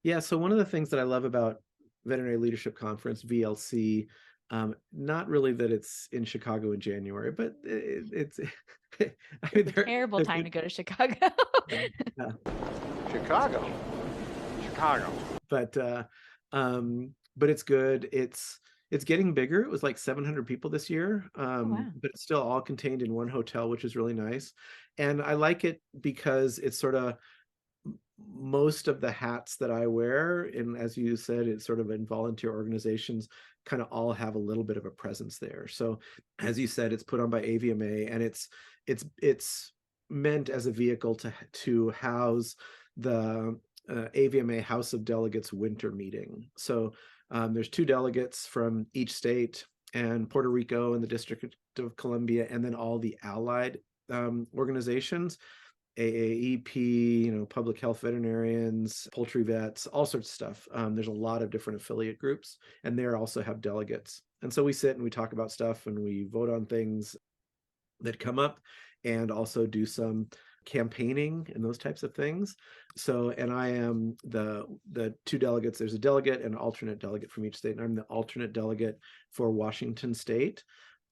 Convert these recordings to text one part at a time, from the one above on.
Yeah, so one of the things that I love about Veterinary Leadership Conference, VLC, not really that it's in Chicago in January, but it's I It's mean a terrible time to go to Chicago. yeah, Chicago. Chicago. but but it's good. It's getting bigger. It was like 700 people this year, Oh, wow. but it's still all contained in one hotel, which is really nice. And I like it because it's sort of most of the hats that I wear, and as you said, it's sort of in volunteer organizations, kind of all have a little bit of a presence there. So, as you said, it's put on by AVMA, and it's meant as a vehicle to house the AVMA House of Delegates winter meeting. So there's two delegates from each state, and Puerto Rico and the District of Columbia, and then all the allied organizations. AAEP, public health veterinarians, poultry vets, all sorts of stuff. There's a lot of different affiliate groups, and they also have delegates. And so we sit and we talk about stuff and we vote on things that come up, and also do some campaigning and those types of things. So, and I am the two delegates. There's a delegate and an alternate delegate from each state, and I'm the alternate delegate for Washington State.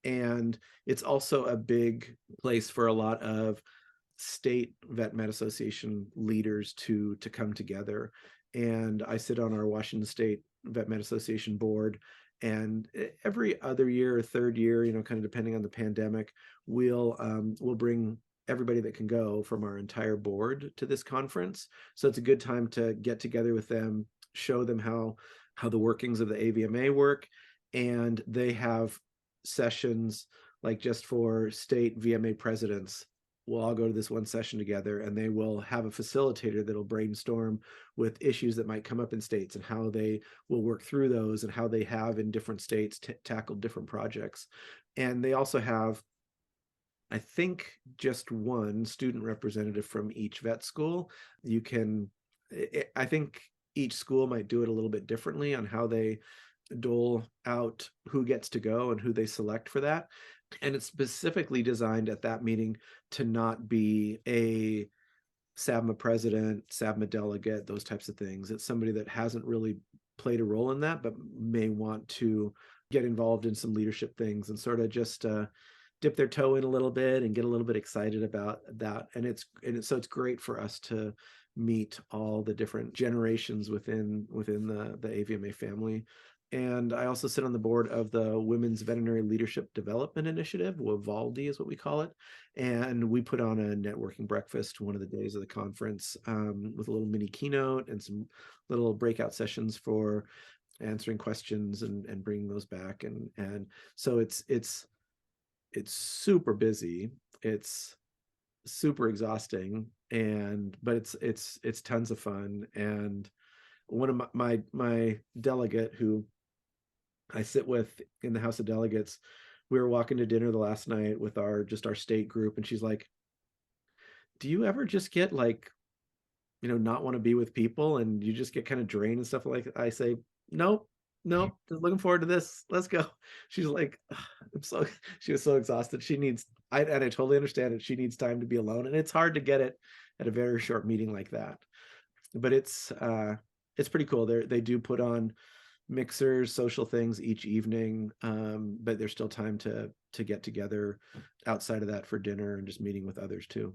And it's also a big place for a lot of state vet med association leaders to come together. And I sit on our Washington State Vet Med Association board, and every other year or third year, kind of depending on the pandemic, we'll bring everybody that can go from our entire board to this conference. So it's a good time to get together with them, show them how the workings of the AVMA work. And they have sessions like just for state VMA presidents. We'll all go to this one session together, and they will have a facilitator that'll brainstorm with issues that might come up in states and how they will work through those, and how they have in different states tackled different projects. And they also have, I think, just one student representative from each vet school. You can, I think each school might do it a little bit differently on how they dole out who gets to go and who they select for that. And it's specifically designed at that meeting to not be a SAVMA president, SAVMA delegate, those types of things. It's somebody that hasn't really played a role in that, but may want to get involved in some leadership things and sort of just dip their toe in a little bit and get a little bit excited about that. So it's great for us to meet all the different generations within the AVMA family. And I also sit on the board of the Women's Veterinary Leadership Development Initiative, WVALD is what we call it. And we put on a networking breakfast one of the days of the conference, with a little mini keynote and some little breakout sessions for answering questions and bringing those back. And so it's super busy. It's super exhausting, but it's tons of fun. And one of my delegate who I sit with in the House of Delegates, we were walking to dinner the last night with our state group, and she's like, do you ever just get like, not want to be with people, and you just get kind of drained and stuff? Like, I say, nope, just looking forward to this, let's go. She's like, she was so exhausted. And I totally understand it, she needs time to be alone, and it's hard to get it at a very short meeting like that. But it's pretty cool. They do put on mixers, social things each evening, but there's still time to get together outside of that for dinner and just meeting with others too.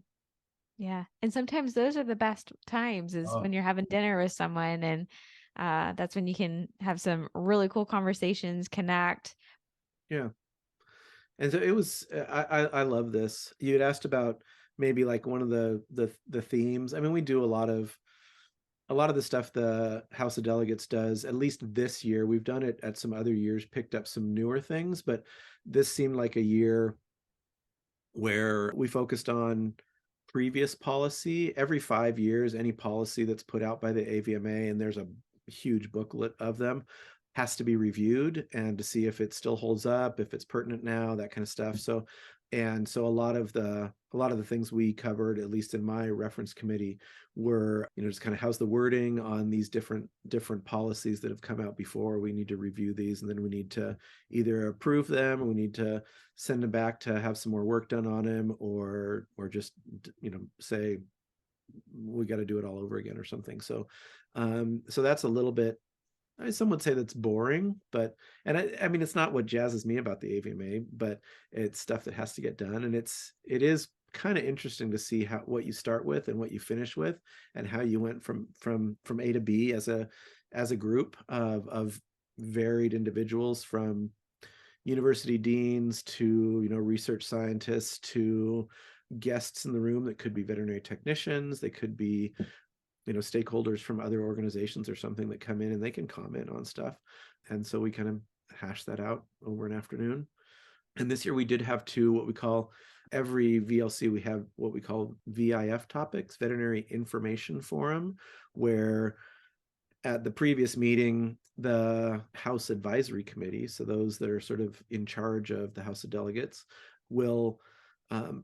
Yeah. And sometimes those are the best times, is when you're having dinner with someone, and that's when you can have some really cool conversations, connect. Yeah. And so it was, I love this. You had asked about maybe like one of the themes. I mean, we do a lot of the stuff the House of Delegates does, at least this year. We've done it at some other years, picked up some newer things, but this seemed like a year where we focused on previous policy. Every 5 years, any policy that's put out by the AVMA, and there's a huge booklet of them, has to be reviewed and to see if it still holds up, if it's pertinent now, that kind of stuff. So a lot of the things we covered, at least in my reference committee, were, just kind of how's the wording on these different policies that have come out before. We need to review these, and then we need to either approve them, or we need to send them back to have some more work done on them, or just say we got to do it all over again or something. So so that's a little bit, some would say that's boring, but, and I mean, it's not what jazzes me about the AVMA, but it's stuff that has to get done. And it is kind of interesting to see what you start with and what you finish with, and how you went from A to B as a group of varied individuals, from university deans to, research scientists, to guests in the room that could be veterinary technicians, they could be, stakeholders from other organizations or something that come in and they can comment on stuff. And so we kind of hash that out over an afternoon. And this year we did have two, what we call, every VLC, we have what we call VIF topics, Veterinary Information Forum, where at the previous meeting, the House Advisory Committee, so those that are sort of in charge of the House of Delegates, will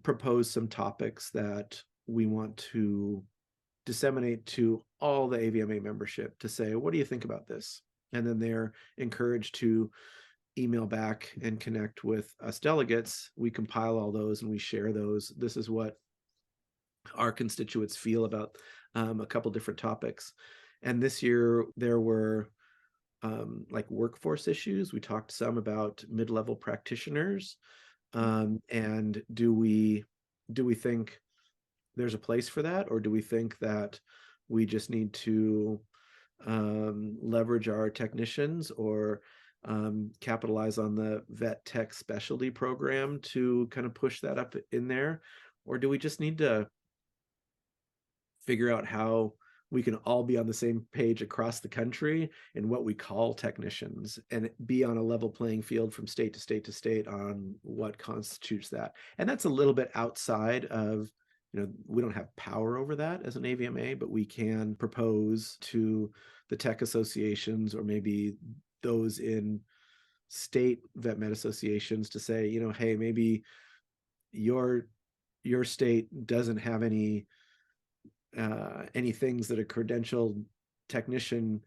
propose some topics that we want to disseminate to all the AVMA membership to say, what do you think about this? And then they're encouraged to email back and connect with us delegates. We compile all those and we share those. This is what our constituents feel about a couple different topics. And this year there were like workforce issues. We talked some about mid-level practitioners, and do we think there's a place for that, or do we think that we just need to leverage our technicians, or capitalize on the vet tech specialty program to kind of push that up in there, or do we just need to figure out how we can all be on the same page across the country in what we call technicians, and be on a level playing field from state to state to state on what constitutes that? And that's a little bit outside of, we don't have power over that as an AVMA, but we can propose to the tech associations, or maybe those in state vet med associations, to say, hey, maybe your state doesn't have any things that a credentialed technician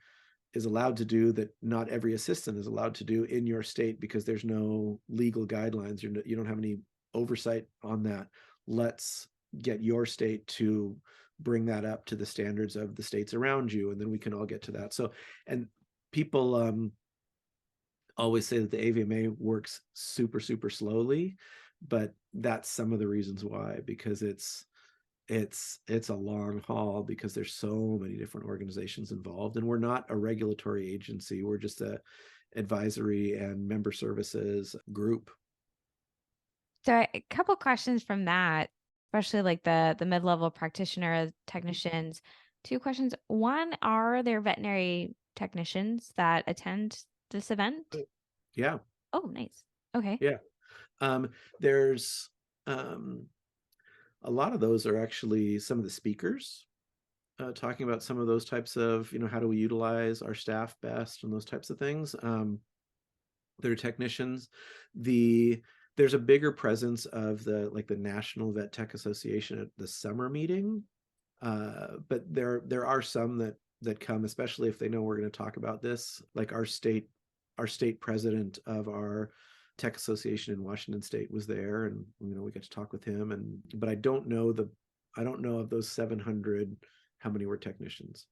is allowed to do that not every assistant is allowed to do in your state, because there's no legal guidelines, you don't have any oversight on that. Let's get your state to bring that up to the standards of the states around you, and then we can all get to that. So, and people always say that the AVMA works super, super slowly, but that's some of the reasons why, because it's a long haul, because there's so many different organizations involved, and we're not a regulatory agency. We're just a advisory and member services group. So a couple questions from that, especially like the mid-level practitioner technicians. Two questions. One, are there veterinary technicians that attend this event? Yeah. Oh, nice. Okay. Yeah. There's a lot of those are actually some of the speakers talking about some of those types of, how do we utilize our staff best, and those types of things. They're technicians. There's a bigger presence of the National Vet Tech Association at the summer meeting, but there are some that come, especially if they know we're going to talk about this. Like our state president of our tech association in Washington State was there, and we got to talk with him. But I don't know of those 700 how many were technicians.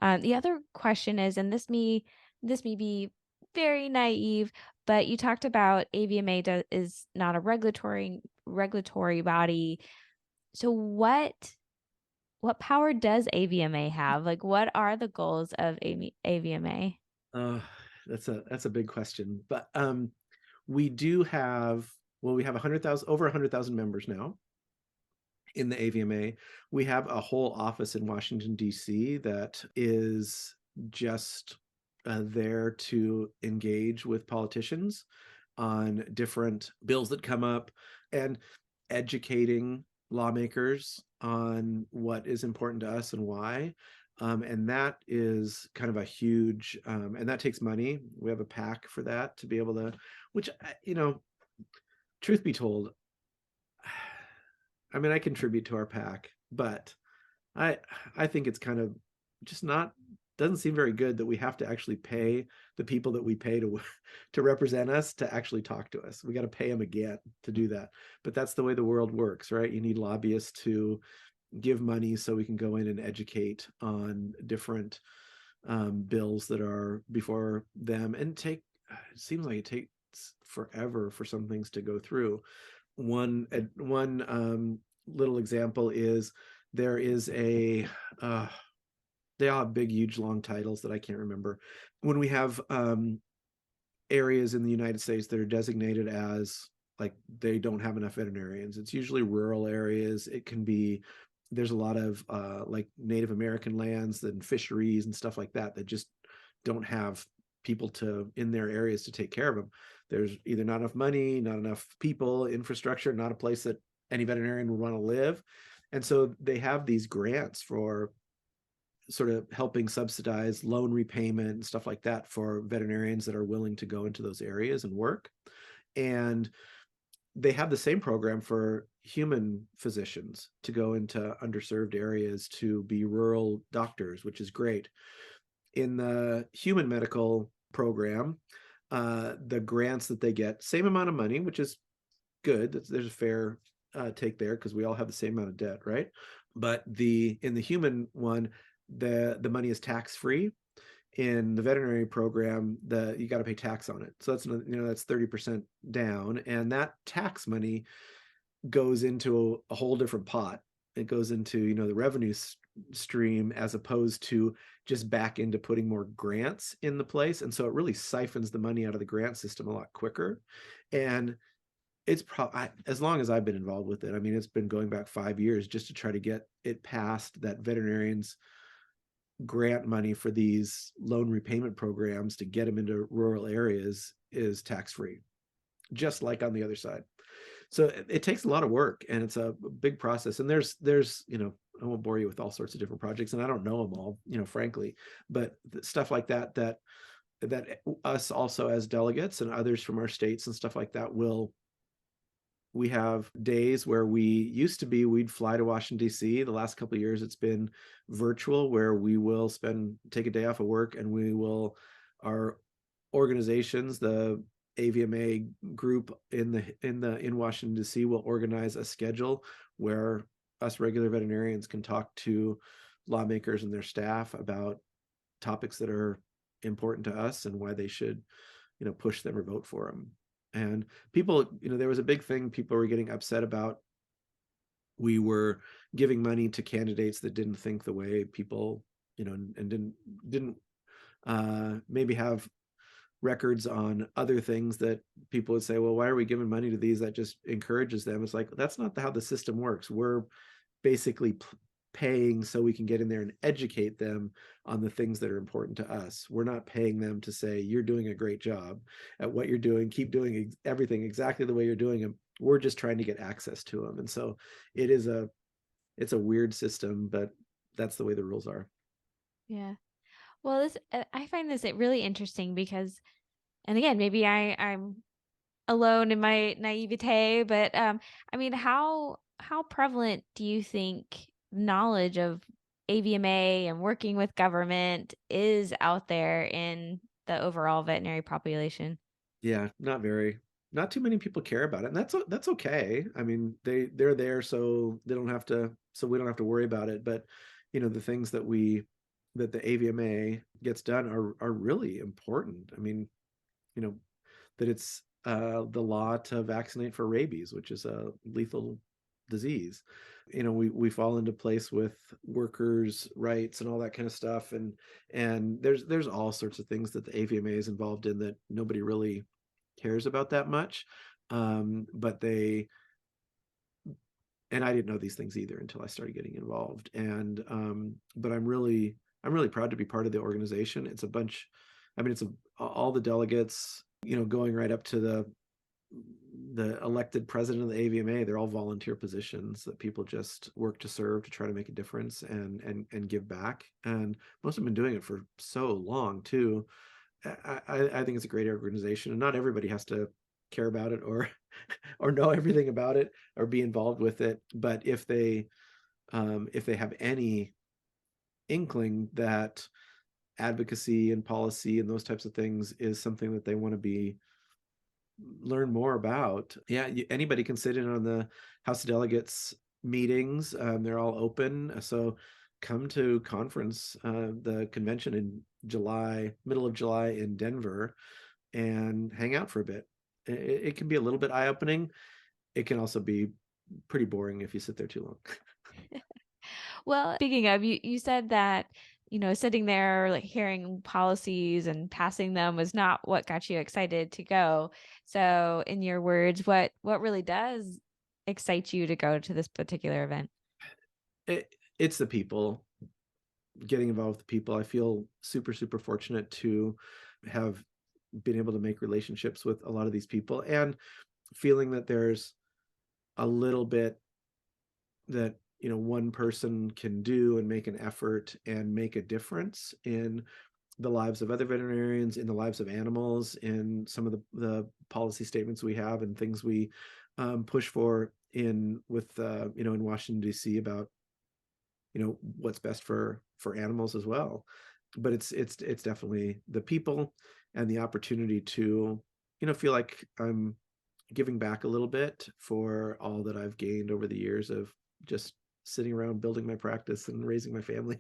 The other question is, and this may be very naive, but you talked about AVMA is not a regulatory body. So what power does AVMA have? Like, what are the goals of AVMA? That's a big question, but we do have, we have over 100,000 members now in the AVMA. We have a whole office in Washington, D.C. that is just there to engage with politicians on different bills that come up, and educating lawmakers on what is important to us and why. And that is kind of a huge, and that takes money. We have a PAC for that to be able to, which, truth be told, I mean, I contribute to our PAC, but I think it's kind of just doesn't seem very good that we have to actually pay the people that we pay to represent us to actually talk to us. We got to pay them again to do that. But that's the way the world works, right? You need lobbyists to give money so we can go in and educate on different bills that are before them, and it seems like it takes forever for some things to go through. One little example is there is they all have big, huge, long titles that I can't remember. When we have areas in the United States that are designated as like they don't have enough veterinarians, it's usually rural areas. It can be, there's a lot of like Native American lands and fisheries and stuff like that that just don't have people in their areas to take care of them. There's either not enough money, not enough people, infrastructure, not a place that any veterinarian would want to live. And so they have these grants for sort of helping subsidize loan repayment and stuff like that for veterinarians that are willing to go into those areas and work. And they have the same program for human physicians to go into underserved areas to be rural doctors, which is great. In the human medical program, the grants that they get, same amount of money, which is good. There's a fair take there because we all have the same amount of debt, right? But in the human one, the money is tax free. In the veterinary program, you got to pay tax on it. So that's that's 30% down, and that tax money goes into a whole different pot. It goes into the revenue stream as opposed to just back into putting more grants in the place. And so it really siphons the money out of the grant system a lot quicker. And it's probably, as long as I've been involved with it, I mean, it's been going back 5 years just to try to get it passed that veterinarians grant money for these loan repayment programs to get them into rural areas is tax-free, just like on the other side. So it takes a lot of work, and it's a big process. And there's I won't bore you with all sorts of different projects, and I don't know them all, frankly, but stuff like that us also as delegates and others from our states and stuff like that we have days where we'd fly to Washington, D.C. The last couple of years, it's been virtual, where we will take a day off of work, and our organizations, the AVMA group in Washington, D.C. will organize a schedule where us regular veterinarians can talk to lawmakers and their staff about topics that are important to us and why they should, push them or vote for them. And people, there was a big thing people were getting upset about. We were giving money to candidates that didn't think the way people, and didn't maybe have records on other things that people would say, well, why are we giving money to these? That just encourages them. It's like, that's not how the system works. We're basically paying so we can get in there and educate them on the things that are important to us. We're not paying them to say, you're doing a great job at what you're doing, keep doing everything exactly the way you're doing them. We're just trying to get access to them. And so it's a weird system, but that's the way the rules are. Yeah. Well, I find this really interesting because, and again, maybe I'm alone in my naivete, but I mean, how prevalent do you think knowledge of AVMA and working with government is out there in the overall veterinary population? Yeah, not too many people care about it, and that's okay. I mean, they're there so we don't have to worry about it. But the things that the AVMA gets done are really important. I mean, that it's the law to vaccinate for rabies, which is a lethal disease. We fall into place with workers' rights and all that kind of stuff, and there's all sorts of things that the AVMA is involved in that nobody really cares about that much. But I didn't know these things either until I started getting involved. And but I'm really proud to be part of the organization. It's a bunch, I mean, all the delegates, going right up to the elected president of the AVMA. They're all volunteer positions that people just work to serve, to try to make a difference and give back. And most have been doing it for so long too. I think it's a great organization, and not everybody has to care about it or know everything about it or be involved with it. But if they have any inkling that advocacy and policy and those types of things is something that they want to learn more about, yeah, anybody can sit in on the House of Delegates meetings. They're all open. So come to conference, the convention in July, middle of July in Denver, and hang out for a bit. It can be a little bit eye-opening. It can also be pretty boring if you sit there too long. Well, speaking of, you said that, sitting there, like hearing policies and passing them was not what got you excited to go. So in your words, what really does excite you to go to this particular event? It's the people, getting involved with the people. I feel super, super fortunate to have been able to make relationships with a lot of these people, and feeling that there's a little bit that one person can do and make an effort and make a difference in the lives of other veterinarians, in the lives of animals, in some of the policy statements we have and things we push for in Washington D.C. about what's best for animals as well. But it's definitely the people and the opportunity to feel like I'm giving back a little bit for all that I've gained over the years of just sitting around building my practice and raising my family.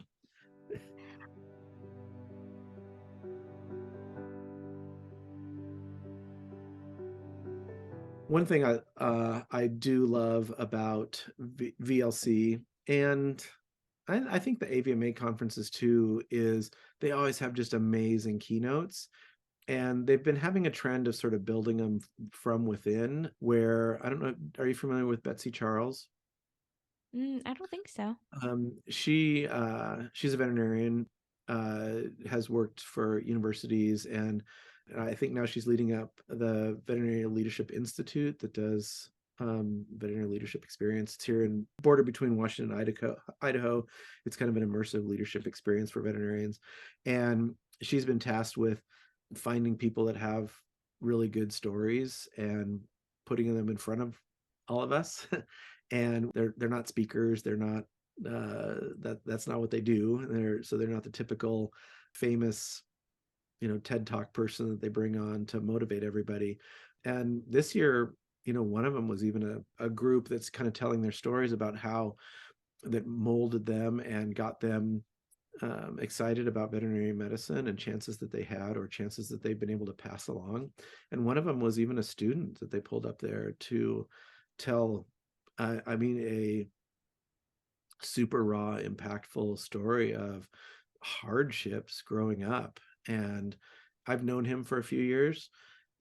One thing I do love about VLC, and I think the AVMA conferences too, is they always have just amazing keynotes. And they've been having a trend of sort of building them from within, where, I don't know, are you familiar with Betsy Charles? I don't think so. She's a veterinarian, has worked for universities, and I think now she's leading up the Veterinary Leadership Institute that does veterinary leadership experience. It's here in border between Washington and Idaho. It's kind of an immersive leadership experience for veterinarians, and she's been tasked with finding people that have really good stories and putting them in front of all of us. And they're not speakers, they're not that's not what they do. They're not the typical famous TED Talk person that they bring on to motivate everybody. And this year, one of them was even a group that's kind of telling their stories about how that molded them and got them excited about veterinary medicine and chances that they had, or chances that they've been able to pass along. And one of them was even a student that they pulled up there to tell, a super raw, impactful story of hardships growing up. And I've known him for a few years,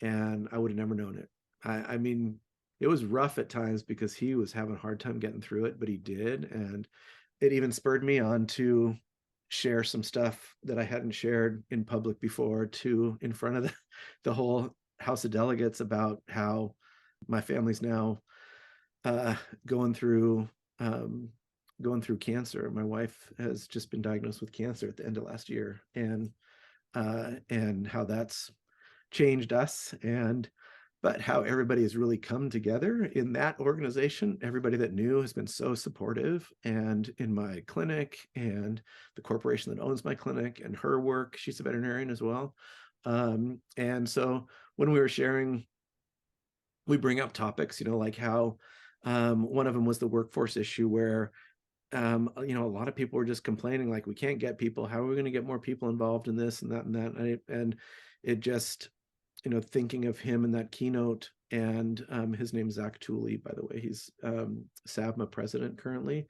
and I would have never known it. I mean, it was rough at times because he was having a hard time getting through it, but he did. And it even spurred me on to share some stuff that I hadn't shared in public before, in front of the whole House of Delegates, about how my family's now going through cancer. My wife has just been diagnosed with cancer at the end of last year, and how that's changed us, but how everybody has really come together in that organization. Everybody that knew has been so supportive, and in my clinic, and the corporation that owns my clinic, and her work. She's a veterinarian as well. And so when we were sharing, we bring up topics, like how one of them was the workforce issue, where a lot of people were just complaining, like, we can't get people. How are we going to get more people involved in this and that and that? And it just, thinking of him in that keynote, and his name's Zach Tooley, by the way. He's SAVMA president currently.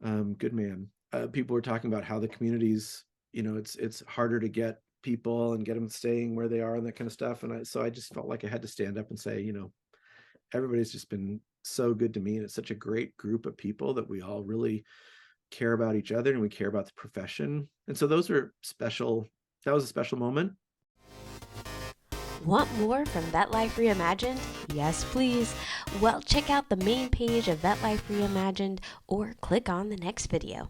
Good man. People were talking about how the communities, it's harder to get people and get them staying where they are and that kind of stuff. And so I just felt like I had to stand up and say, everybody's just been so good to me, and it's such a great group of people that we all really care about each other, and we care about the profession. And so those are special. That was a special moment. Want more from Vet Life Reimagined? Yes, please. Well, check out the main page of Vet Life Reimagined, or click on the next video.